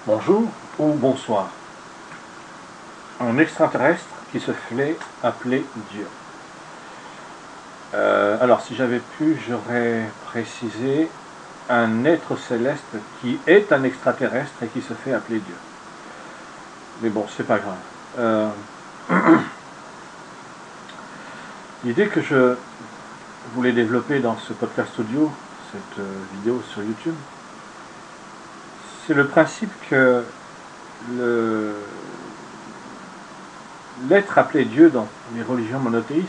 Bonjour ou bonsoir. Un extraterrestre qui se fait appeler Dieu. Alors, si j'avais pu, j'aurais précisé un être céleste qui est un extraterrestre et qui se fait appeler Dieu. Mais bon, c'est pas grave. L'idée que je voulais développer dans ce podcast audio, cette vidéo sur YouTube, c'est le principe que l'être appelé Dieu dans les religions monothéistes,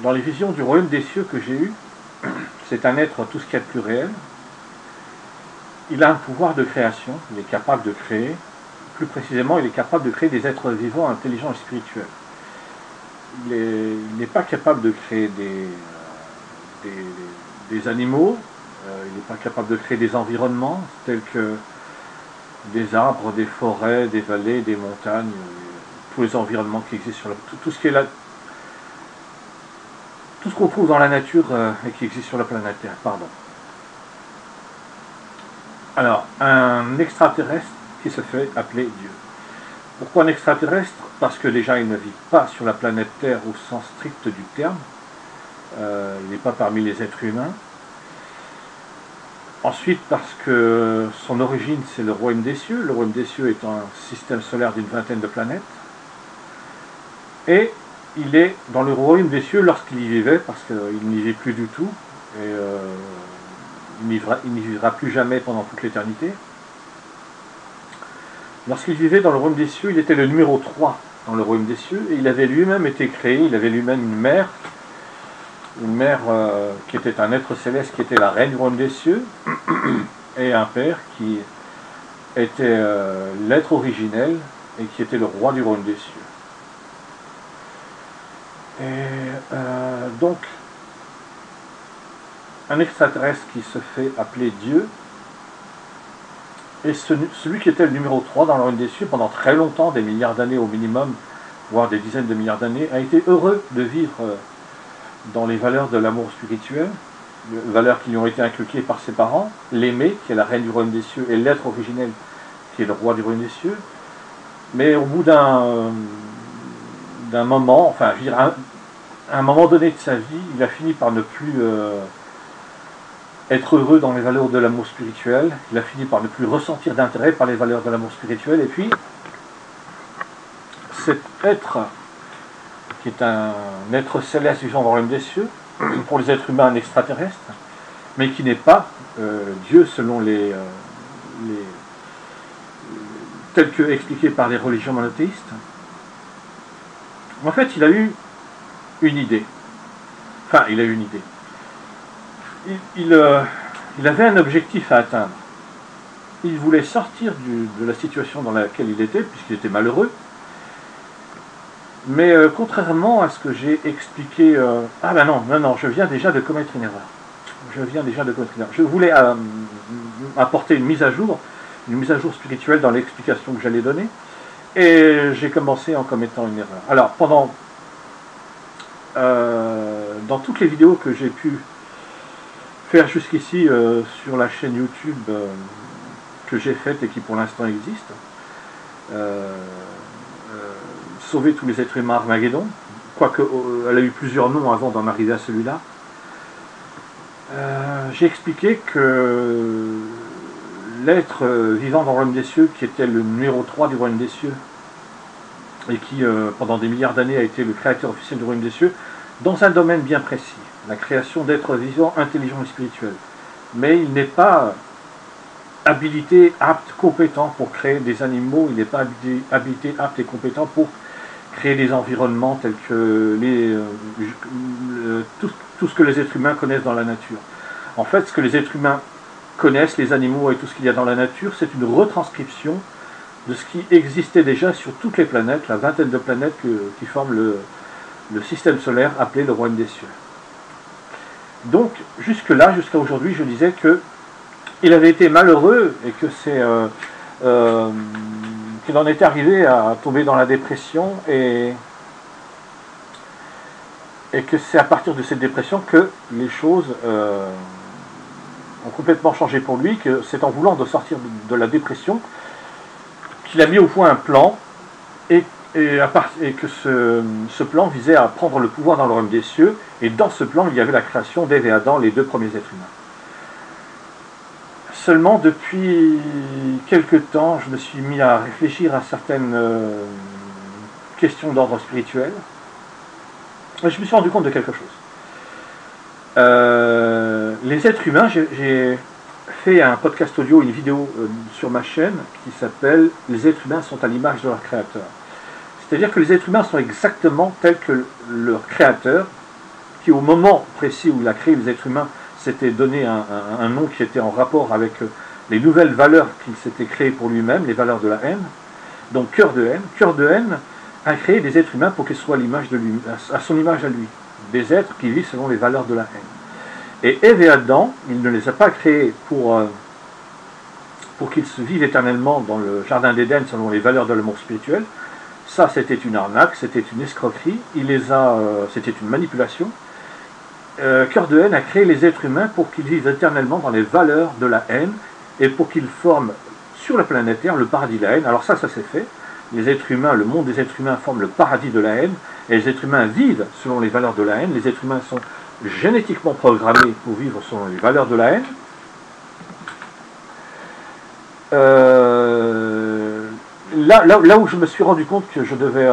dans les visions du royaume des cieux que j'ai eues, c'est un être tout ce qu'il y a de plus réel. Il a un pouvoir de création, il est capable de créer, plus précisément il est capable de créer des êtres vivants, intelligents et spirituels. Il n'est pas capable de créer des animaux, il n'est pas capable de créer des environnements tels que des arbres, des forêts, des vallées, des montagnes, tous les environnements qui existent sur la tout ce qui est là, tout ce qu'on trouve dans la nature et qui existe sur la planète Terre, pardon. Alors, un extraterrestre qui se fait appeler Dieu. Pourquoi un extraterrestre? Parce que déjà il ne vit pas sur la planète Terre au sens strict du terme. Il n'est pas parmi les êtres humains. Ensuite, parce que son origine, c'est le royaume des cieux. Le royaume des cieux est un système solaire d'une vingtaine de planètes. Et il est dans le royaume des cieux lorsqu'il y vivait, parce qu'il n'y vit plus du tout. Et il n'y vivra plus jamais pendant toute l'éternité. Lorsqu'il vivait dans le royaume des cieux, il était le numéro 3 dans le royaume des cieux. Et il avait lui-même été créé, il avait lui-même une mère qui était un être céleste, qui était la reine du royaume des cieux, et un père qui était l'être originel et qui était le roi du royaume des cieux. Et donc, un extraterrestre qui se fait appeler Dieu, et celui qui était le numéro 3 dans le royaume des cieux pendant très longtemps, des milliards d'années au minimum, voire des dizaines de milliards d'années, a été heureux de vivre dans les valeurs de l'amour spirituel, valeurs qui lui ont été inculquées par ses parents, l'aimer, qui est la reine du royaume des cieux, et l'être originel, qui est le roi du royaume des cieux. Mais au bout d'un moment, enfin, je veux dire, à un moment donné de sa vie, il a fini par ne plus être heureux dans les valeurs de l'amour spirituel, il a fini par ne plus ressentir d'intérêt par les valeurs de l'amour spirituel, et puis cet être qui est un être céleste vivant dans le royaume des cieux, pour les êtres humains un extraterrestre, mais qui n'est pas Dieu selon tel que expliqué par les religions monothéistes. En fait, il a eu une idée. Enfin, il a eu une idée. Il avait un objectif à atteindre. Il voulait sortir de la situation dans laquelle il était, puisqu'il était malheureux. Mais contrairement à ce que j'ai expliqué... ah ben non, je viens déjà de commettre une erreur. Je voulais apporter une mise à jour spirituelle dans l'explication que j'allais donner, et j'ai commencé en commettant une erreur. Alors, dans toutes les vidéos que j'ai pu faire jusqu'ici sur la chaîne YouTube que j'ai faite et qui pour l'instant existe, Sauver tous les êtres humains Armageddon, quoique elle a eu plusieurs noms avant d'en arriver à celui-là. J'ai expliqué que l'être vivant dans le royaume des cieux, qui était le numéro 3 du royaume des cieux, et qui pendant des milliards d'années a été le créateur officiel du royaume des cieux, dans un domaine bien précis, la création d'êtres vivants, intelligents et spirituels. Mais il n'est pas habilité, apte, compétent pour créer des animaux, il n'est pas habilité, apte et compétent pour créer des environnements tels que tout ce que les êtres humains connaissent dans la nature. En fait, ce que les êtres humains connaissent, les animaux et tout ce qu'il y a dans la nature, c'est une retranscription de ce qui existait déjà sur toutes les planètes, la vingtaine de planètes qui forment le système solaire appelé le royaume des cieux. Donc, jusque-là, jusqu'à aujourd'hui, je disais qu'il avait été malheureux et que qu'il en était arrivé à tomber dans la dépression et que c'est à partir de cette dépression que les choses ont complètement changé pour lui, que c'est en voulant de sortir de la dépression qu'il a mis au point un plan et que ce plan visait à prendre le pouvoir dans le royaume des cieux, et dans ce plan il y avait la création d'Ève et Adam, les deux premiers êtres humains. Seulement depuis quelque temps, je me suis mis à réfléchir à certaines questions d'ordre spirituel, et je me suis rendu compte de quelque chose. Les êtres humains, j'ai fait un podcast audio, une vidéo sur ma chaîne qui s'appelle « Les êtres humains sont à l'image de leur créateur ». C'est-à-dire que les êtres humains sont exactement tels que leur créateur, qui au moment précis où il a créé les êtres humains, s'était donné un nom qui était en rapport avec les nouvelles valeurs qu'il s'était créées pour lui-même, les valeurs de la haine. Donc cœur de haine. Cœur de haine a créé des êtres humains pour qu'ils soient à l'image de lui, à son image à lui. Des êtres qui vivent selon les valeurs de la haine. Et Ève et Adam, il ne les a pas créés pour qu'ils se vivent éternellement dans le jardin d'Éden selon les valeurs de l'amour spirituel. Ça, c'était une arnaque, c'était une escroquerie, c'était une manipulation. Cœur de haine a créé les êtres humains pour qu'ils vivent éternellement dans les valeurs de la haine et pour qu'ils forment sur la planète Terre le paradis de la haine. Alors ça s'est fait. Les êtres humains, le monde des êtres humains forme le paradis de la haine, et les êtres humains vivent selon les valeurs de la haine. Les êtres humains sont génétiquement programmés pour vivre selon les valeurs de la haine. Là où je me suis rendu compte que je devais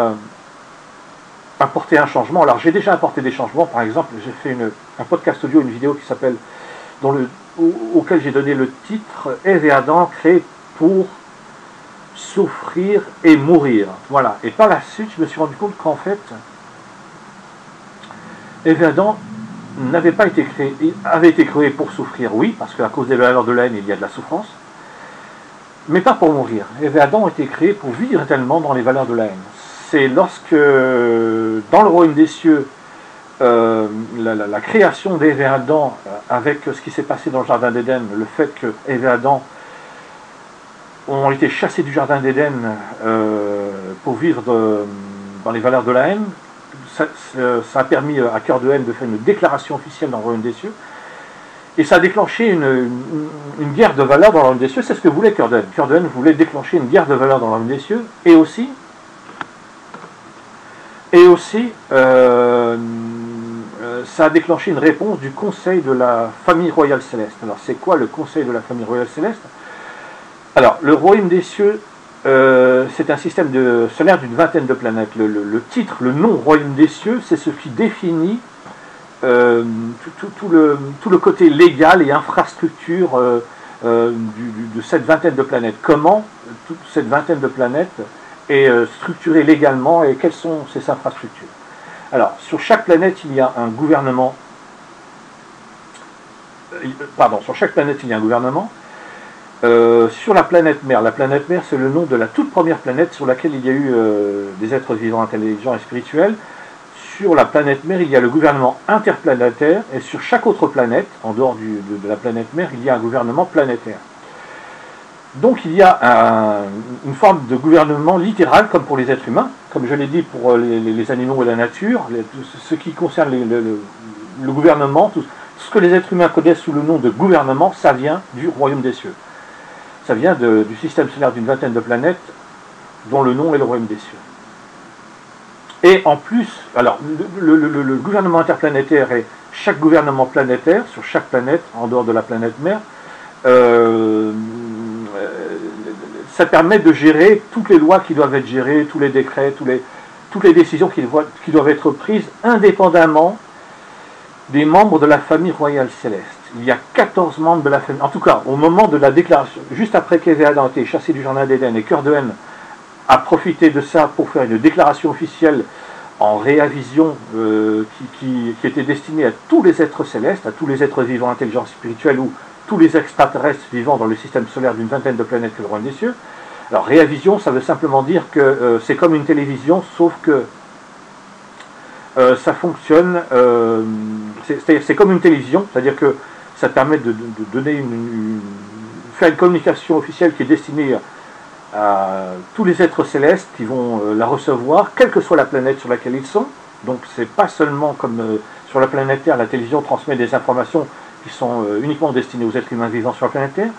apporter un changement, alors j'ai déjà apporté des changements. Par exemple, j'ai fait un podcast audio, une vidéo qui s'appelle, auquel j'ai donné le titre « Ève et Adam créés pour souffrir et mourir ». Voilà. Et par la suite, je me suis rendu compte qu'en fait, Ève et Adam avaient été créés pour souffrir, oui, parce qu'à cause des valeurs de la haine, il y a de la souffrance, mais pas pour mourir. Ève et Adam ont été créés pour vivre éternellement dans les valeurs de la haine. C'est lorsque, dans le royaume des cieux, la création d'Ève et Adam, avec ce qui s'est passé dans le jardin d'Éden, le fait que Ève et Adam ont été chassés du jardin d'Éden pour vivre dans les valeurs de la haine, ça a permis à Cœur de haine de faire une déclaration officielle dans le royaume des cieux, et ça a déclenché une guerre de valeurs dans le royaume des cieux. C'est ce que voulait Cœur de haine. Cœur de haine voulait déclencher une guerre de valeurs dans le royaume des cieux, et aussi ça a déclenché une réponse du conseil de la famille royale céleste. Alors c'est quoi le conseil de la famille royale céleste? Alors le royaume des cieux, c'est un système solaire d'une vingtaine de planètes. Le titre, le nom royaume des cieux, c'est ce qui définit tout le côté légal et infrastructure de cette vingtaine de planètes. Comment toute cette vingtaine de planètes est structurée légalement et quelles sont ces infrastructures. Alors, sur chaque planète, il y a un gouvernement. Sur chaque planète, il y a un gouvernement. Sur la planète mère c'est le nom de la toute première planète sur laquelle il y a eu des êtres vivants, intelligents et spirituels. Sur la planète mère, il y a le gouvernement interplanétaire, et sur chaque autre planète, en dehors de la planète mère, il y a un gouvernement planétaire. Donc il y a une forme de gouvernement littéral, comme pour les êtres humains, comme je l'ai dit pour les animaux et la nature, ce qui concerne le gouvernement, tout ce que les êtres humains connaissent sous le nom de gouvernement, ça vient du royaume des cieux. Ça vient du système solaire d'une vingtaine de planètes, dont le nom est le royaume des cieux. Et en plus, alors, le gouvernement interplanétaire et chaque gouvernement planétaire, sur chaque planète, en dehors de la planète mère, ça permet de gérer toutes les lois qui doivent être gérées, tous les décrets, toutes les décisions qui doivent être prises indépendamment des membres de la famille royale céleste. Il y a 14 membres de la famille, en tout cas au moment de la déclaration, juste après qu'Ève et Adam ont été chassés du jardin d'Éden, et Cœur de haine a profité de ça pour faire une déclaration officielle en réavision qui était destinée à tous les êtres célestes, à tous les êtres vivants, intelligents, spirituels, ou tous les extraterrestres vivant dans le système solaire d'une vingtaine de planètes que le royaume des cieux. Alors réavision, ça veut simplement dire que c'est comme une télévision, sauf que ça fonctionne, c'est comme une télévision, c'est-à-dire que ça permet de donner faire une communication officielle qui est destinée à tous les êtres célestes qui vont la recevoir, quelle que soit la planète sur laquelle ils sont. Donc c'est pas seulement comme sur la planète Terre, la télévision transmet des informations qui sont uniquement destinés aux êtres humains vivant sur la planète Terre.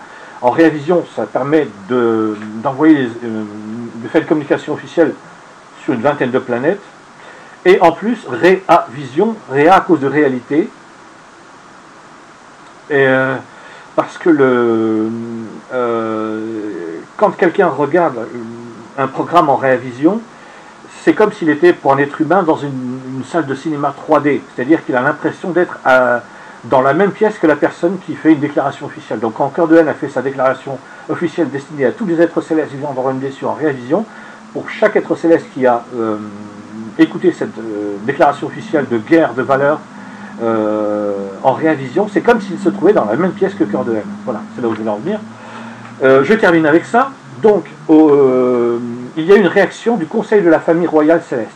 En réavision, ça permet d'envoyer, de faire une communication officielle sur une vingtaine de planètes. Et en plus, réavision, réa à cause de réalité. Et, parce que quand quelqu'un regarde un programme en réavision, c'est comme s'il était pour un être humain dans une salle de cinéma 3D. C'est-à-dire qu'il a l'impression d'être dans la même pièce que la personne qui fait une déclaration officielle. Donc quand Cœur de Haine a fait sa déclaration officielle destinée à tous les êtres célestes vivant dans le royaume des cieux en réavision, pour chaque être céleste qui a écouté cette déclaration officielle de guerre de valeur en réavision, c'est comme s'il se trouvait dans la même pièce que Cœur de Haine. Voilà, c'est là où je voulais en venir. Je termine avec ça. Donc, il y a une réaction du Conseil de la famille royale céleste.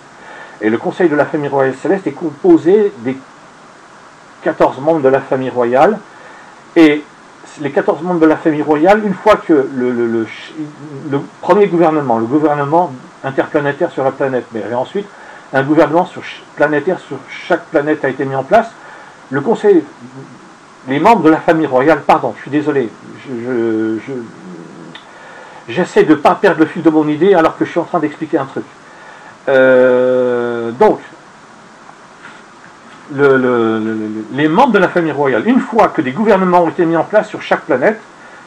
Et le Conseil de la famille royale céleste est composé des 14 membres de la famille royale. Et les 14 membres de la famille royale, une fois que le premier gouvernement, le gouvernement interplanétaire sur la planète mère, et ensuite un gouvernement planétaire sur chaque planète a été mis en place, le Conseil, les membres de la famille royale, pardon, je suis désolé, j'essaie de ne pas perdre le fil de mon idée alors que je suis en train d'expliquer un truc. Donc, les membres de la famille royale, une fois que des gouvernements ont été mis en place sur chaque planète,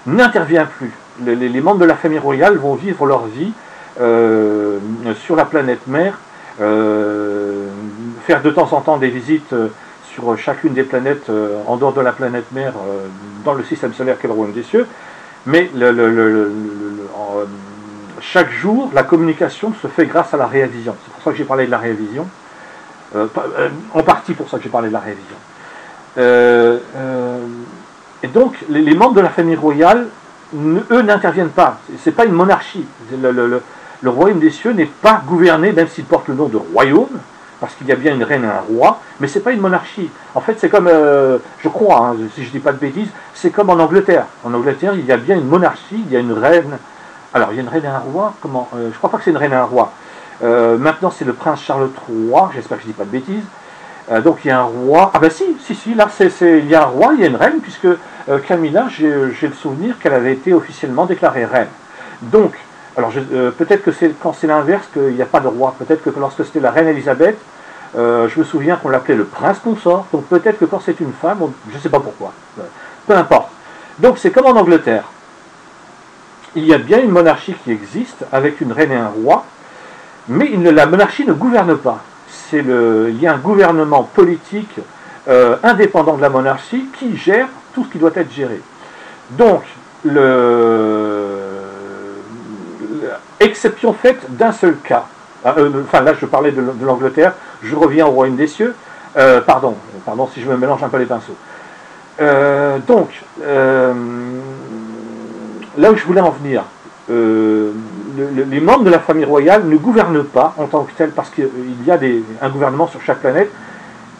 n'interviennent plus. Les membres de la famille royale vont vivre leur vie sur la planète mère, faire de temps en temps des visites sur chacune des planètes en dehors de la planète mère dans le système solaire qu'est le royaume des cieux, mais chaque jour la communication se fait grâce à la réavision. C'est pour ça que j'ai parlé de la réavision. En partie pour ça que j'ai parlé de la révision. Et donc, les membres de la famille royale, eux, n'interviennent pas. C'est pas une monarchie. Le royaume des cieux n'est pas gouverné, même s'il porte le nom de royaume, parce qu'il y a bien une reine et un roi, mais c'est pas une monarchie. En fait, c'est comme, je crois, hein, si je dis pas de bêtises, c'est comme en Angleterre. En Angleterre, il y a bien une monarchie, il y a une reine. Alors, il y a une reine et un roi. Comment je crois pas que c'est une reine et un roi. Maintenant c'est le prince Charles III, j'espère que je ne dis pas de bêtises. Donc il y a un roi, ah ben si, là il y a un roi, il y a une reine, puisque Camilla, j'ai le souvenir qu'elle avait été officiellement déclarée reine. Donc, alors peut-être que c'est quand c'est l'inverse qu'il n'y a pas de roi, peut-être que lorsque c'était la reine Elisabeth, je me souviens qu'on l'appelait le prince consort, donc peut-être que quand c'est une femme, je ne sais pas pourquoi, peu importe. Donc c'est comme en Angleterre, il y a bien une monarchie qui existe, avec une reine et un roi, mais la monarchie ne gouverne pas. Il y a un gouvernement politique indépendant de la monarchie qui gère tout ce qui doit être géré. Donc, exception faite d'un seul cas. Enfin, là, je parlais de l'Angleterre, je reviens au royaume des cieux. Pardon si je me mélange un peu les pinceaux. Donc, là où je voulais en venir, les membres de la famille royale ne gouvernent pas en tant que tel, parce qu'il y a un gouvernement sur chaque planète,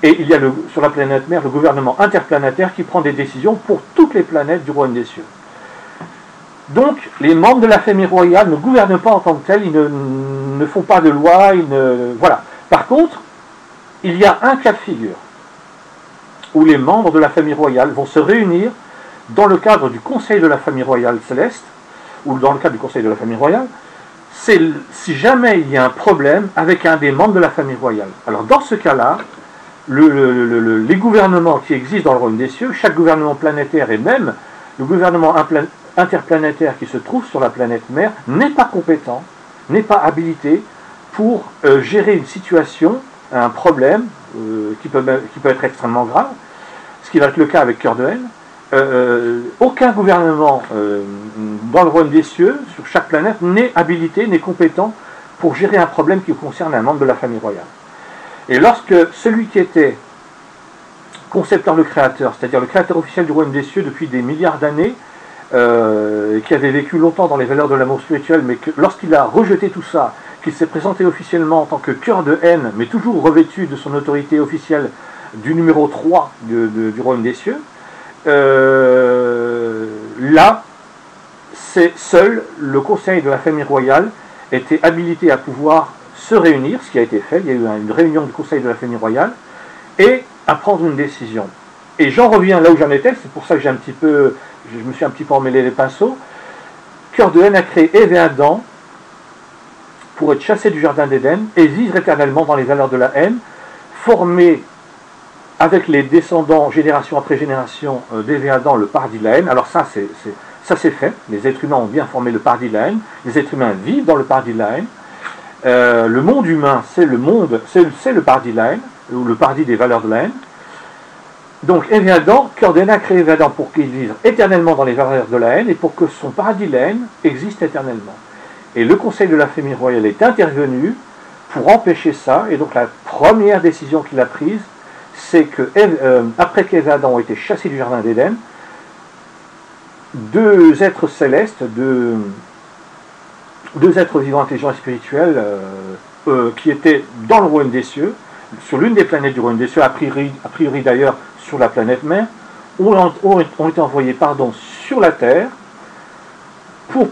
et il y a sur la planète mère le gouvernement interplanétaire qui prend des décisions pour toutes les planètes du royaume des cieux. Donc les membres de la famille royale ne gouvernent pas en tant que tel, ils ne font pas de loi, voilà. Par contre, il y a un cas de figure où les membres de la famille royale vont se réunir dans le cadre du conseil de la famille royale céleste, ou dans le cadre du conseil de la famille royale, c'est si jamais il y a un problème avec un des membres de la famille royale. Alors dans ce cas-là, les gouvernements qui existent dans le royaume des cieux, chaque gouvernement planétaire et même le gouvernement interplanétaire qui se trouve sur la planète mère, n'est pas compétent, n'est pas habilité pour gérer une situation, un problème qui peut être extrêmement grave, ce qui va être le cas avec Cœur de Haine. Aucun gouvernement dans le royaume des cieux, sur chaque planète, n'est habilité, n'est compétent pour gérer un problème qui concerne un membre de la famille royale. Et lorsque celui qui était concepteur, le créateur, c'est-à-dire le créateur officiel du royaume des cieux depuis des milliards d'années, qui avait vécu longtemps dans les valeurs de l'amour spirituel, mais que lorsqu'il a rejeté tout ça, qu'il s'est présenté officiellement en tant que Cœur de Haine, mais toujours revêtu de son autorité officielle du numéro 3 du royaume des cieux, là, c'est seul le conseil de la famille royale était habilité à pouvoir se réunir, ce qui a été fait. Il y a eu une réunion du conseil de la famille royale, et à prendre une décision. Et j'en reviens là où j'en étais, c'est pour ça que je me suis un petit peu emmêlé les pinceaux. Cœur de haine a créé Ève et Adam pour être chassés du jardin d'Éden et vivre éternellement dans les valeurs de la haine, formés avec les descendants, génération après génération, d'Ève et Adam, le paradis de la haine. Alors ça c'est fait, les êtres humains ont bien formé le paradis de la haine, les êtres humains vivent dans le paradis de la haine. Le monde humain, c'est le paradis de la haine, ou le paradis des valeurs de la haine. Donc Ève et Adam, Cœur de haine a créé Ève et Adam pour qu'ils vivent éternellement dans les valeurs de la haine et pour que son paradis de la haine existe éternellement. Et le Conseil de la famille royale est intervenu pour empêcher ça, et donc la première décision qu'il a prise, c'est que après qu'Ève et Adam ont été chassés du jardin d'Éden, deux êtres célestes, deux êtres vivants, intelligents et spirituels, qui étaient dans le royaume des cieux, sur l'une des planètes du royaume des cieux, a priori d'ailleurs sur la planète mère, ont été envoyés sur la terre pour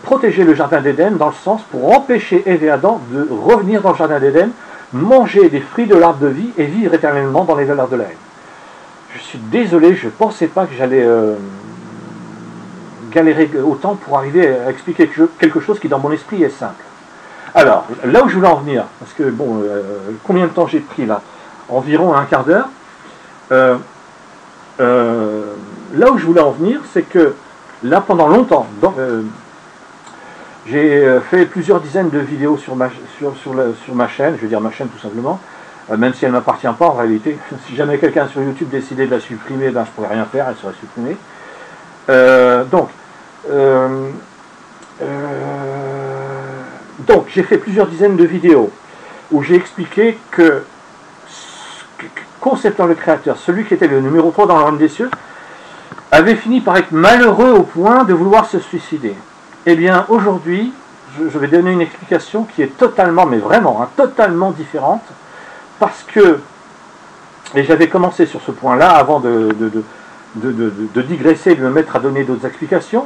protéger le jardin d'Éden, dans le sens pour empêcher Ève et Adam de revenir dans le jardin d'Éden, manger des fruits de l'arbre de vie et vivre éternellement dans les valeurs de la haine. Je suis désolé, je ne pensais pas que j'allais galérer autant pour arriver à expliquer quelque chose qui dans mon esprit est simple. Alors, là où je voulais en venir, parce que bon, combien de temps j'ai pris là? Environ un quart d'heure. Là où je voulais en venir, c'est que là pendant longtemps, j'ai fait plusieurs dizaines de vidéos sur ma chaîne, je veux dire ma chaîne tout simplement, même si elle ne m'appartient pas en réalité. Si jamais quelqu'un sur YouTube décidait de la supprimer, ben, je ne pourrais rien faire, elle serait supprimée. Donc j'ai fait plusieurs dizaines de vidéos où j'ai expliqué que, conceptant le Créateur, celui qui était le numéro 3 dans le royaume des cieux, avait fini par être malheureux au point de vouloir se suicider. Eh bien aujourd'hui, je vais donner une explication qui est totalement, mais vraiment, hein, totalement différente, parce que, et j'avais commencé sur ce point-là avant de digresser et de me mettre à donner d'autres explications.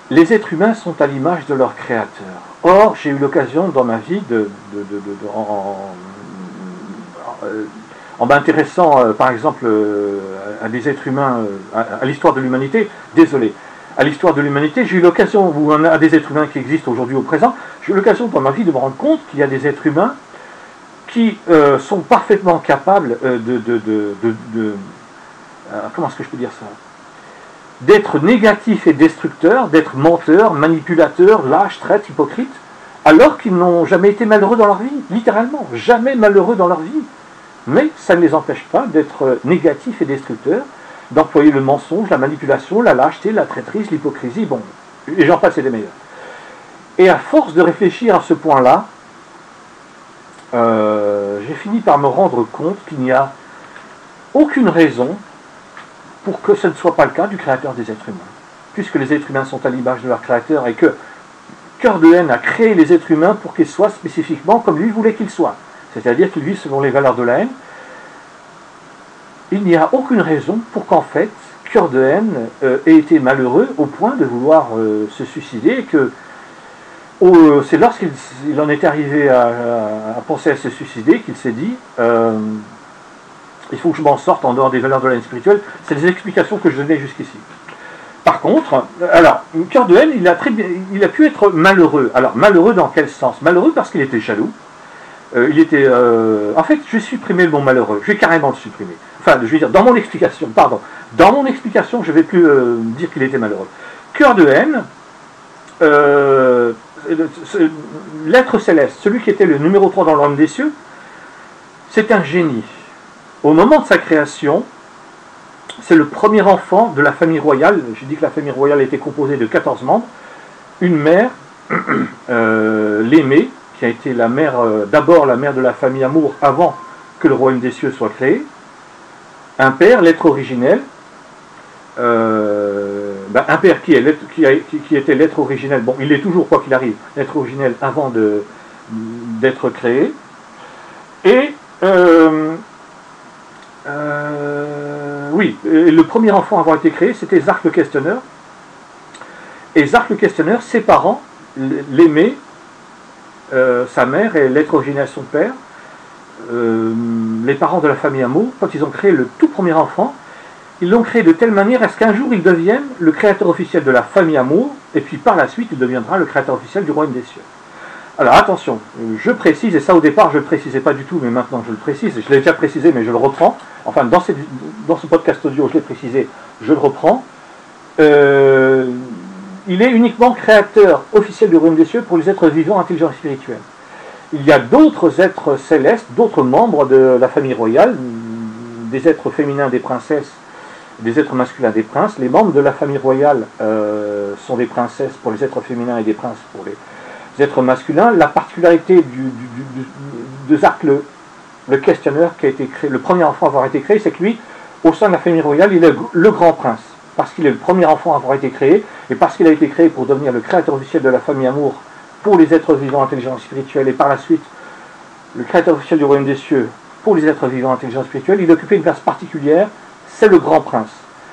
Les êtres humains sont à l'image de leur créateur. Or, j'ai eu l'occasion dans ma vie, en m'intéressant par exemple à des êtres humains, à l'histoire de l'humanité, à l'histoire de l'humanité, j'ai eu l'occasion, ou à des êtres humains qui existent aujourd'hui au présent, j'ai eu l'occasion dans ma vie de me rendre compte qu'il y a des êtres humains qui sont parfaitement capables comment est-ce que je peux dire ça? D'être négatifs et destructeurs, d'être menteurs, manipulateurs, lâches, traîtres, hypocrites, alors qu'ils n'ont jamais été malheureux dans leur vie, littéralement, jamais malheureux dans leur vie. Mais ça ne les empêche pas d'être négatifs et destructeurs, d'employer le mensonge, la manipulation, la lâcheté, la traîtrise, l'hypocrisie, bon, et j'en passe et des meilleurs. Et à force de réfléchir à ce point-là, j'ai fini par me rendre compte qu'il n'y a aucune raison pour que ce ne soit pas le cas du Créateur des êtres humains. Puisque les êtres humains sont à l'image de leur Créateur et que Cœur de haine a créé les êtres humains pour qu'ils soient spécifiquement comme lui voulait qu'ils soient. C'est-à-dire qu'ils vivent selon les valeurs de la haine. Il n'y a aucune raison pour qu'en fait, Cœur de haine ait été malheureux au point de vouloir se suicider et que c'est lorsqu'il en est arrivé à penser à se suicider qu'il s'est dit il faut que je m'en sorte en dehors des valeurs de la haine spirituelle. C'est les explications que je donnais jusqu'ici. Par contre, alors, Cœur de haine, il a pu être malheureux. Alors, malheureux dans quel sens? Malheureux parce qu'il était jaloux. En fait, je vais supprimer le mot malheureux. Je vais carrément le supprimer. Enfin, je vais dire, dans mon explication, pardon. Dans mon explication, je ne vais plus dire qu'il était malheureux. Cœur de haine, l'être céleste, celui qui était le numéro 3 dans le royaume des cieux, c'est un génie. Au moment de sa création, c'est le premier enfant de la famille royale. J'ai dit que la famille royale était composée de 14 membres. Une mère, l'aimée, qui a été la mère, d'abord la mère de la famille Amour avant que le royaume des cieux soit créé. Un père, l'être originel. Un père qui était l'être originel. Bon, il est toujours, quoi qu'il arrive, l'être originel avant d'être créé. Et le premier enfant à avoir été créé, c'était Zark le Questionneur. Et Zark le Questionneur, ses parents, l'aimé, sa mère et l'être originel son père, les parents de la famille Amour, quand ils ont créé le tout premier enfant, ils l'ont créé de telle manière à ce qu'un jour il devienne le créateur officiel de la famille Amour, et puis par la suite il deviendra le créateur officiel du royaume des cieux. Alors attention, je précise, et ça au départ je ne le précisais pas du tout, mais maintenant je le précise, je l'ai déjà précisé mais je le reprends, enfin dans ce podcast audio je l'ai précisé, je le reprends, il est uniquement créateur officiel du royaume des cieux pour les êtres vivants, intelligents et spirituels. Il y a d'autres êtres célestes, d'autres membres de la famille royale, des êtres féminins des princesses, des êtres masculins des princes. Les membres de la famille royale sont des princesses pour les êtres féminins et des princes pour les êtres masculins. La particularité de Zark le questionneur, qui a été créé, le premier enfant à avoir été créé, c'est que lui, au sein de la famille royale, il est le grand prince, parce qu'il est le premier enfant à avoir été créé, et parce qu'il a été créé pour devenir le créateur officiel de la famille Amour pour les êtres vivants, intelligents et spirituels, et par la suite, le créateur officiel du royaume des cieux pour les êtres vivants, intelligents et spirituels. Il occupait une place particulière, c'est le grand prince.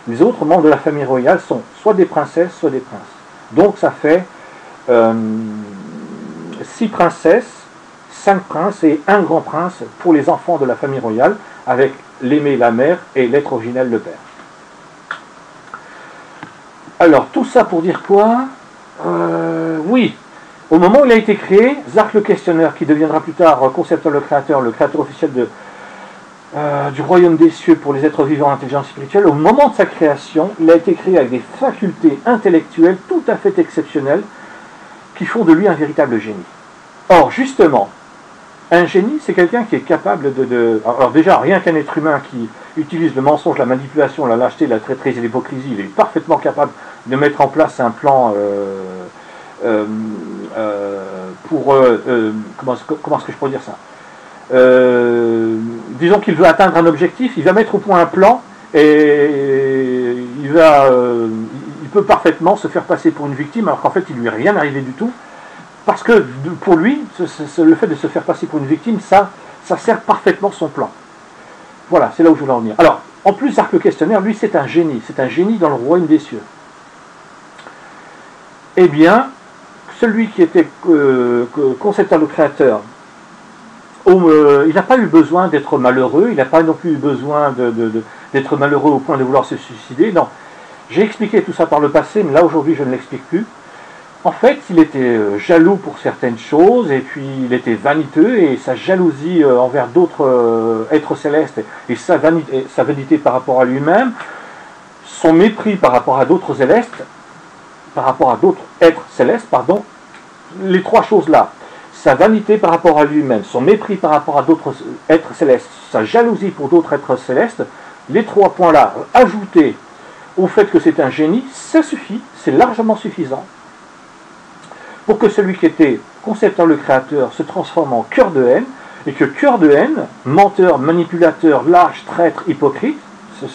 Les autres membres de la famille royale sont soit des princesses, soit des princes. Donc ça fait 6 princesses, 5 princes et un grand prince pour les enfants de la famille royale, avec l'aimé, la mère, et l'être originel, le père. Alors, tout ça pour dire quoi? Oui, au moment où il a été créé, Zark le questionneur, qui deviendra plus tard concepteur le créateur officiel du royaume des cieux pour les êtres vivants, intelligents et spirituels, au moment de sa création, il a été créé avec des facultés intellectuelles tout à fait exceptionnelles qui font de lui un véritable génie. Or, justement, un génie, c'est quelqu'un qui est capable Alors déjà, rien qu'un être humain qui utilise le mensonge, la manipulation, la lâcheté, la traîtrise et l'hypocrisie, il est parfaitement capable de mettre en place un plan pour... comment est-ce que je pourrais dire ça? Disons qu'il veut atteindre un objectif, il va mettre au point un plan et il peut parfaitement se faire passer pour une victime alors qu'en fait il lui est rien arrivé du tout, parce que pour lui le fait de se faire passer pour une victime, ça sert parfaitement son plan. Voilà, c'est là où je voulais en venir. Alors, en plus, Zark le questionneur, lui, c'est un génie dans le royaume des cieux. Eh bien, celui qui était concepteur le créateur, il n'a pas eu besoin d'être malheureux, il n'a pas non plus eu besoin d'être malheureux au point de vouloir se suicider. Non, j'ai expliqué tout ça par le passé, mais là aujourd'hui je ne l'explique plus. En fait, il était jaloux pour certaines choses, et puis il était vaniteux, et sa jalousie envers d'autres êtres célestes, et sa vanité par rapport à lui-même, son mépris par rapport à d'autres célestes, par rapport à d'autres êtres célestes, pardon, les trois choses-là, sa vanité par rapport à lui-même, son mépris par rapport à d'autres êtres célestes, sa jalousie pour d'autres êtres célestes, les trois points-là, ajoutés au fait que c'est un génie, ça suffit, c'est largement suffisant pour que celui qui était concepteur le créateur se transforme en cœur de haine, et que cœur de haine, menteur, manipulateur, lâche, traître, hypocrite,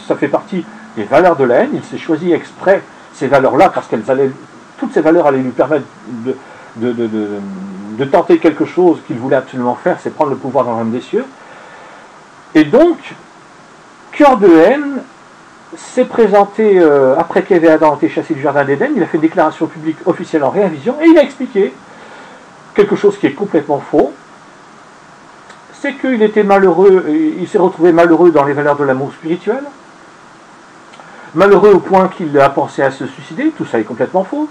ça fait partie des valeurs de la haine. Il s'est choisi exprès ces valeurs-là parce toutes ces valeurs allaient lui permettre de tenter quelque chose qu'il voulait absolument faire, c'est prendre le pouvoir dans le royaume des cieux. Et donc, cœur de haine s'est présenté après qu'Ève et Adam ont été chassés du jardin d'Éden. Il a fait une déclaration publique officielle en Réavision et il a expliqué quelque chose qui est complètement faux. C'est qu'il était malheureux, il s'est retrouvé malheureux dans les valeurs de l'amour spirituel, malheureux au point qu'il a pensé à se suicider, tout ça est complètement faux,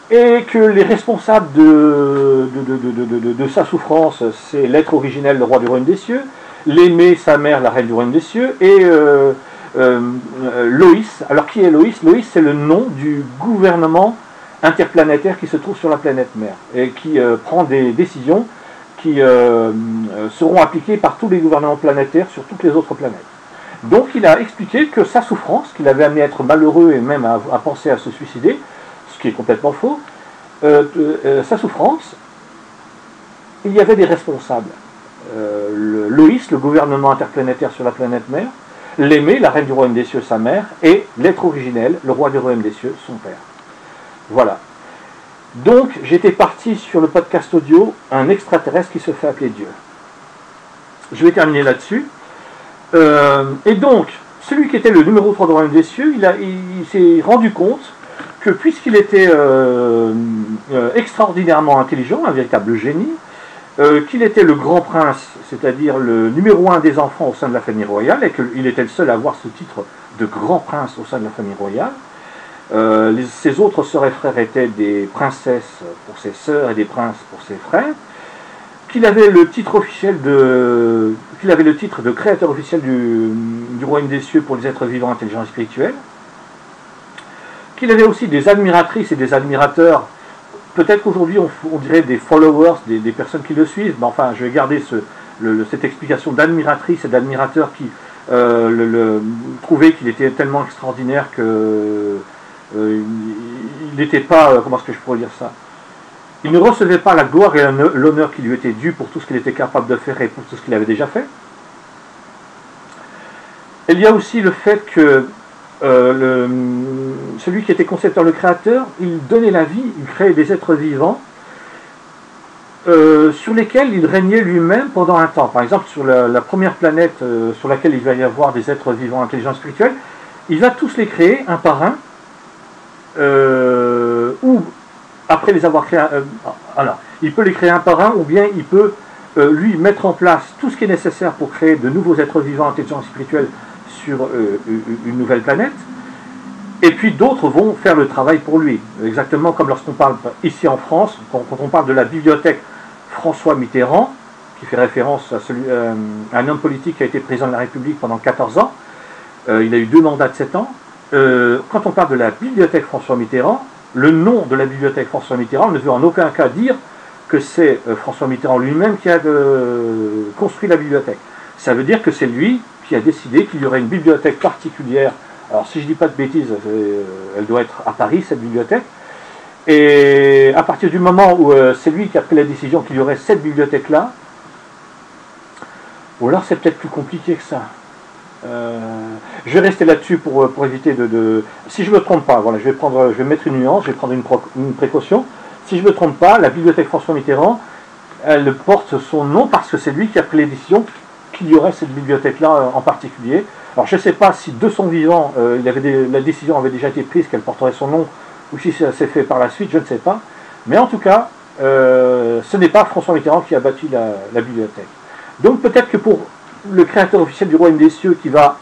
et que les responsables de sa souffrance, c'est l'être originel, le roi du royaume des cieux, l'aimé, sa mère, la reine du royaume des cieux, et Loïs. Alors qui est Loïs? Loïs, c'est le nom du gouvernement interplanétaire qui se trouve sur la planète mère et qui prend des décisions qui seront appliquées par tous les gouvernements planétaires sur toutes les autres planètes. Donc il a expliqué que sa souffrance, qui l'avait amené à être malheureux et même à penser à se suicider, ce qui est complètement faux, sa souffrance, il y avait des responsables. Loïs, le gouvernement interplanétaire sur la planète mère, l'aimé, la reine du royaume des cieux, sa mère, et l'être originel, le roi du royaume des cieux, son père. Voilà. Donc, j'étais parti sur le podcast audio, un extraterrestre qui se fait appeler Dieu. Je vais terminer là-dessus. Et donc, celui qui était le numéro 3 du royaume des cieux, il s'est rendu compte que puisqu'il était extraordinairement intelligent, un véritable génie, qu'il était le grand prince, c'est-à-dire le numéro 1 des enfants au sein de la famille royale, et qu'il était le seul à avoir ce titre de grand prince au sein de la famille royale. Ses autres sœurs et frères étaient des princesses pour ses sœurs et des princes pour ses frères. Qu'il avait le titre officiel de créateur officiel du royaume des cieux pour les êtres vivants, intelligents et spirituels. Qu'il avait aussi des admiratrices et des admirateurs. Peut-être qu'aujourd'hui on dirait des followers, des personnes qui le suivent, mais enfin je vais garder cette explication d'admiratrices et d'admirateurs qui trouvaient qu'il était tellement extraordinaire que il n'était pas, comment est-ce que je pourrais dire ça, il ne recevait pas la gloire et l'honneur qui lui était dû pour tout ce qu'il était capable de faire et pour tout ce qu'il avait déjà fait. Il y a aussi le fait que celui qui était concepteur, le créateur, il donnait la vie, il créait des êtres vivants sur lesquels il régnait lui-même pendant un temps. Par exemple, sur la première planète sur laquelle il va y avoir des êtres vivants intelligents spirituels, il va tous les créer un par un, ou après les avoir créés, alors, il peut les créer un par un, ou bien il peut lui mettre en place tout ce qui est nécessaire pour créer de nouveaux êtres vivants intelligents spirituels sur une nouvelle planète, et puis d'autres vont faire le travail pour lui, exactement comme lorsqu'on parle ici en France, quand on parle de la bibliothèque François Mitterrand, qui fait référence à un homme politique qui a été président de la République pendant 14 ans, il a eu 2 mandats de 7 ans. Quand on parle de la bibliothèque François Mitterrand, le nom de la bibliothèque François Mitterrand ne veut en aucun cas dire que c'est François Mitterrand lui-même qui a construit la bibliothèque. Ça veut dire que c'est lui qui a décidé qu'il y aurait une bibliothèque particulière. Alors si je ne dis pas de bêtises, elle doit être à Paris, cette bibliothèque. Et à partir du moment où c'est lui qui a pris la décision qu'il y aurait cette bibliothèque-là, ou alors c'est peut-être plus compliqué que ça. Je vais rester là-dessus pour éviter de... Si je ne me trompe pas, voilà, je vais mettre une nuance, je vais prendre une précaution. Si je ne me trompe pas, la bibliothèque François Mitterrand, elle porte son nom parce que c'est lui qui a pris l'édition qu'il y aurait cette bibliothèque-là en particulier. Alors je ne sais pas si de son vivant, la décision avait déjà été prise qu'elle porterait son nom, ou si ça s'est fait par la suite, je ne sais pas. Mais en tout cas, ce n'est pas François Mitterrand qui a bâti la bibliothèque. Donc peut-être que pour le créateur officiel du royaume des cieux qui va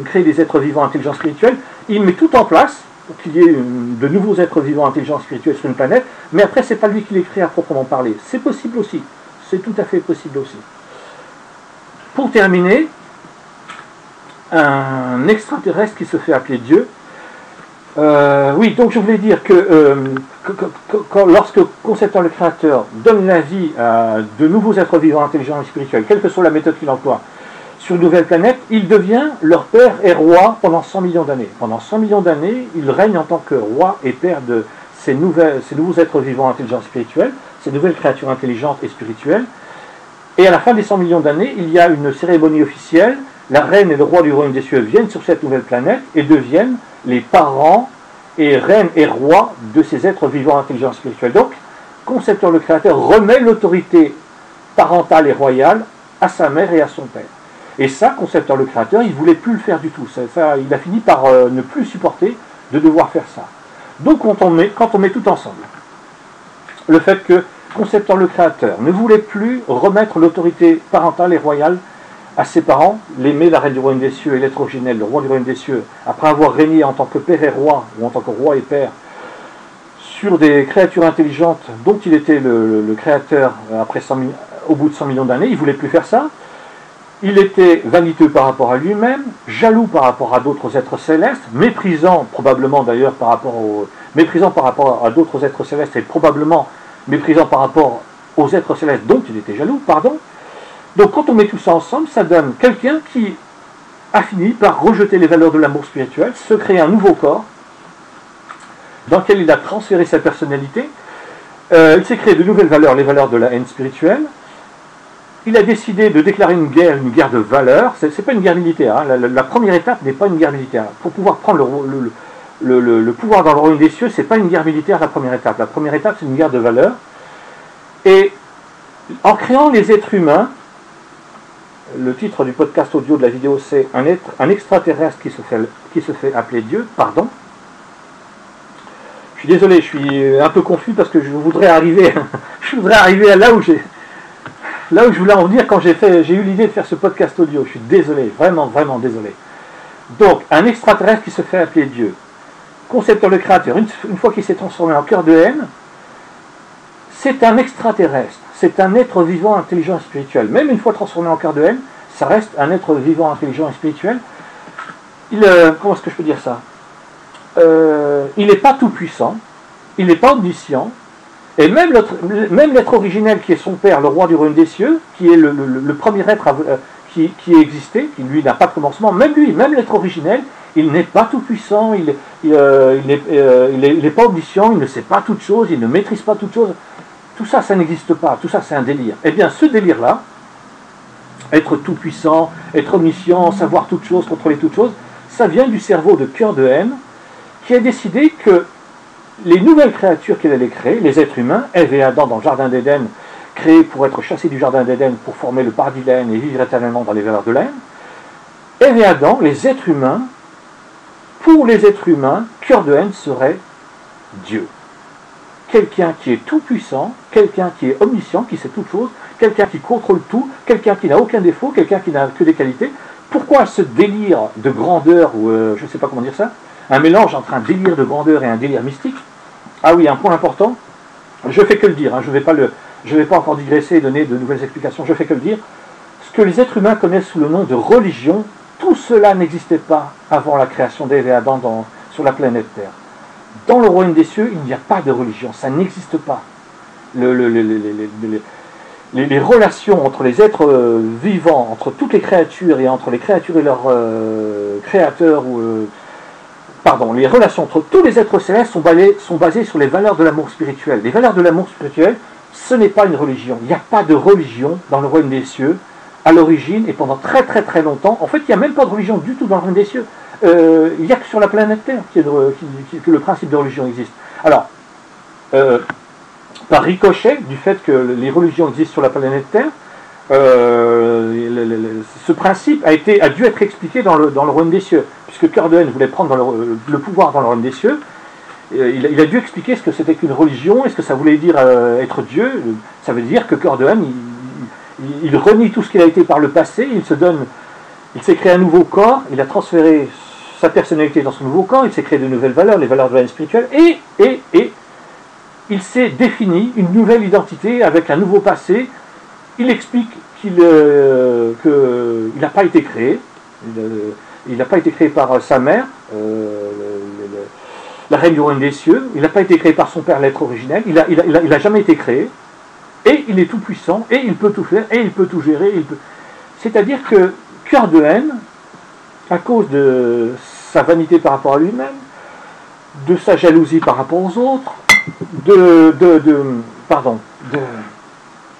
créer des êtres vivants intelligents spirituels, il met tout en place pour qu'il y ait de nouveaux êtres vivants intelligents spirituels sur une planète, mais après c'est pas lui qui les crée à proprement parler. C'est possible aussi, c'est tout à fait possible aussi. Pour terminer, un extraterrestre qui se fait appeler Dieu. Oui, donc je voulais dire que lorsque concepteur le créateur donne la vie à de nouveaux êtres vivants intelligents et spirituels, quelle que soit la méthode qu'il emploie, sur une nouvelle planète, il devient leur père et roi pendant 100 millions d'années. Pendant 100 millions d'années, il règne en tant que roi et père de ces nouveaux êtres vivants intelligents et spirituels, ces nouvelles créatures intelligentes et spirituelles. Et à la fin des 100 millions d'années, il y a une cérémonie officielle. La reine et le roi du royaume des cieux viennent sur cette nouvelle planète et deviennent les parents et reines et rois de ces êtres vivants intelligents et spirituels. Donc, concepteur le créateur remet l'autorité parentale et royale à sa mère et à son père. Et ça, concepteur le créateur, il ne voulait plus le faire du tout. Il a fini par ne plus supporter de devoir faire ça. Donc, quand on met tout ensemble, le fait que concepteur le créateur ne voulait plus remettre l'autorité parentale et royale à ses parents, l'aimé, la reine du royaume des cieux et l'être originel, le roi du royaume des cieux, après avoir régné en tant que père et roi, ou en tant que roi et père, sur des créatures intelligentes dont il était le créateur au bout de 100 millions d'années, il ne voulait plus faire ça. Il était vaniteux par rapport à lui-même, jaloux par rapport à d'autres êtres célestes, méprisant probablement d'ailleurs méprisant par rapport à d'autres êtres célestes et probablement méprisant par rapport aux êtres célestes dont il était jaloux, pardon. Donc quand on met tout ça ensemble, ça donne quelqu'un qui a fini par rejeter les valeurs de l'amour spirituel, se créer un nouveau corps, dans lequel il a transféré sa personnalité. Il s'est créé de nouvelles valeurs, les valeurs de la haine spirituelle. Il a décidé de déclarer une guerre de valeurs. Ce n'est pas une guerre militaire. Hein. La première étape n'est pas une guerre militaire. Pour pouvoir prendre le pouvoir dans le royaume des cieux, ce n'est pas une guerre militaire la première étape. La première étape, c'est une guerre de valeurs. Et en créant les êtres humains, le titre du podcast audio de la vidéo, c'est un extraterrestre qui se fait appeler Dieu, pardon. Je suis désolé, je suis un peu confus parce que je voudrais arriver à là où j'ai... là où je voulais en venir quand j'ai eu l'idée de faire ce podcast audio. Je suis désolé, vraiment, vraiment désolé. Donc, un extraterrestre qui se fait appeler Dieu, concepteur le créateur, une fois qu'il s'est transformé en cœur de haine, c'est un extraterrestre, c'est un être vivant, intelligent et spirituel. Même une fois transformé en cœur de haine, ça reste un être vivant, intelligent et spirituel. Comment est-ce que je peux dire ça? Il n'est pas tout puissant, il n'est pas omniscient, et même l'être originel qui est son père, le roi du royaume des cieux, qui est le premier être qui ait existé, qui lui n'a pas de commencement, même lui, même l'être originel, il n'est pas tout puissant, il n'est pas omniscient, il ne sait pas toutes choses, il ne maîtrise pas toutes choses. Tout ça, ça n'existe pas, tout ça c'est un délire. Eh bien ce délire-là, être tout puissant, être omniscient, savoir toutes choses, contrôler toutes choses, ça vient du cerveau de cœur de haine, qui a décidé que les nouvelles créatures qu'il allait créer, les êtres humains, Ève et Adam dans le jardin d'Éden, créés pour être chassés du jardin d'Éden, pour former le paradis de la haine et vivre éternellement dans les valeurs de la haine, Ève et Adam, les êtres humains, pour les êtres humains, cœur de haine serait Dieu. Quelqu'un qui est tout puissant, quelqu'un qui est omniscient, qui sait toutes choses, quelqu'un qui contrôle tout, quelqu'un qui n'a aucun défaut, quelqu'un qui n'a que des qualités. Pourquoi ce délire de grandeur, ou je ne sais pas comment dire ça, un mélange entre un délire de grandeur et un délire mystique? Ah oui, un point important, je ne fais que le dire, hein, je ne vais pas encore digresser et donner de nouvelles explications, je fais que le dire. Ce que les êtres humains connaissent sous le nom de religion, tout cela n'existait pas avant la création d'Ève et Adam sur la planète Terre. Dans le royaume des cieux, il n'y a pas de religion, ça n'existe pas. Les relations entre les êtres vivants, entre toutes les créatures et entre les créatures et leurs créateurs, les relations entre tous les êtres célestes sont basées sur les valeurs de l'amour spirituel. Les valeurs de l'amour spirituel, ce n'est pas une religion. Il n'y a pas de religion dans le royaume des cieux à l'origine et pendant très très très longtemps. En fait, il n'y a même pas de religion du tout dans le royaume des cieux. Il n'y a que sur la planète Terre que le principe de religion existe. Alors, par ricochet du fait que les religions existent sur la planète Terre, ce principe a dû être expliqué dans le royaume des cieux, puisque Cœur de haine voulait prendre le pouvoir dans le royaume des cieux. Il a dû expliquer ce que c'était qu'une religion, et ce que ça voulait dire être Dieu. Ça veut dire que Cœur de haine, il renie tout ce qu'il a été par le passé, il s'est créé un nouveau corps, il a transféré sa personnalité dans son nouveau corps, il s'est créé de nouvelles valeurs, les valeurs de la haine spirituelle, et il s'est défini une nouvelle identité avec un nouveau passé. Il explique qu'il n'a pas été créé, il n'a pas été créé par sa mère, la reine du royaume des cieux, il n'a pas été créé par son père, l'être originel, il n'a jamais été créé, et il est tout puissant, et il peut tout faire, et il peut tout gérer. C'est-à-dire que Cœur de haine, à cause de sa vanité par rapport à lui-même, de sa jalousie par rapport aux autres, de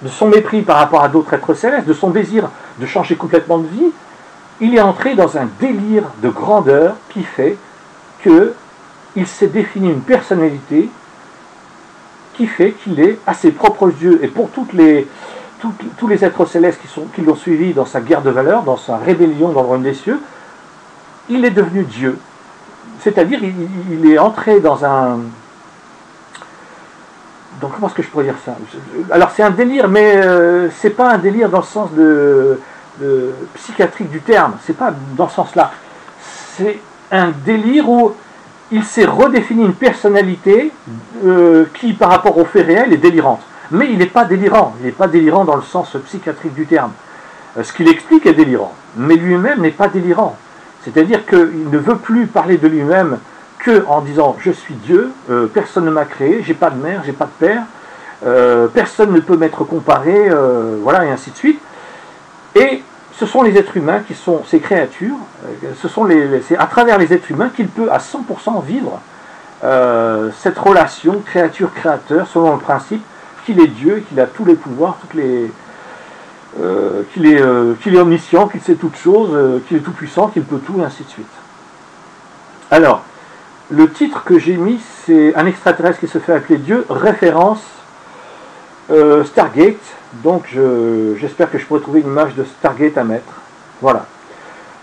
son mépris par rapport à d'autres êtres célestes, de son désir de changer complètement de vie, il est entré dans un délire de grandeur qui fait qu'il s'est défini une personnalité qui fait qu'il est à ses propres yeux, et pour tous les êtres célestes qui l'ont suivi dans sa guerre de valeurs, dans sa rébellion dans le royaume des cieux, il est devenu Dieu. C'est-à-dire, il est entré dans un... Donc, comment est-ce que je pourrais dire ça? Alors, c'est un délire, mais c'est pas un délire dans le sens de psychiatrique du terme. C'est pas dans ce sens-là. C'est un délire où il s'est redéfini une personnalité qui, par rapport aux faits réels, est délirante. Mais il n'est pas délirant. Il n'est pas délirant dans le sens psychiatrique du terme. Ce qu'il explique est délirant. Mais lui-même n'est pas délirant. C'est-à-dire qu'il ne veut plus parler de lui-même qu'en disant « je suis Dieu, personne ne m'a créé, j'ai pas de mère, j'ai pas de père, personne ne peut m'être comparé, voilà, et ainsi de suite ». Et ce sont les êtres humains qui sont ces créatures, c'est à travers les êtres humains qu'il peut à 100% vivre cette relation créature-créateur, selon le principe qu'il est Dieu, qu'il a tous les pouvoirs, qu'il est omniscient, qu'il sait toutes choses, qu'il est tout puissant, qu'il peut tout, et ainsi de suite. Alors, le titre que j'ai mis, c'est un extraterrestre qui se fait appeler Dieu, référence Stargate. Donc j'espère que je pourrai trouver une image de Stargate à mettre. Voilà.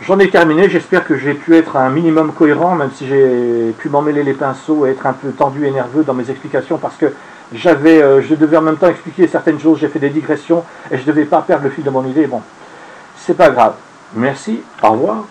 J'en ai terminé, j'espère que j'ai pu être un minimum cohérent, même si j'ai pu m'emmêler les pinceaux et être un peu tendu et nerveux dans mes explications, parce que je devais en même temps expliquer certaines choses, j'ai fait des digressions et je ne devais pas perdre le fil de mon idée. Bon, c'est pas grave. Merci, au revoir.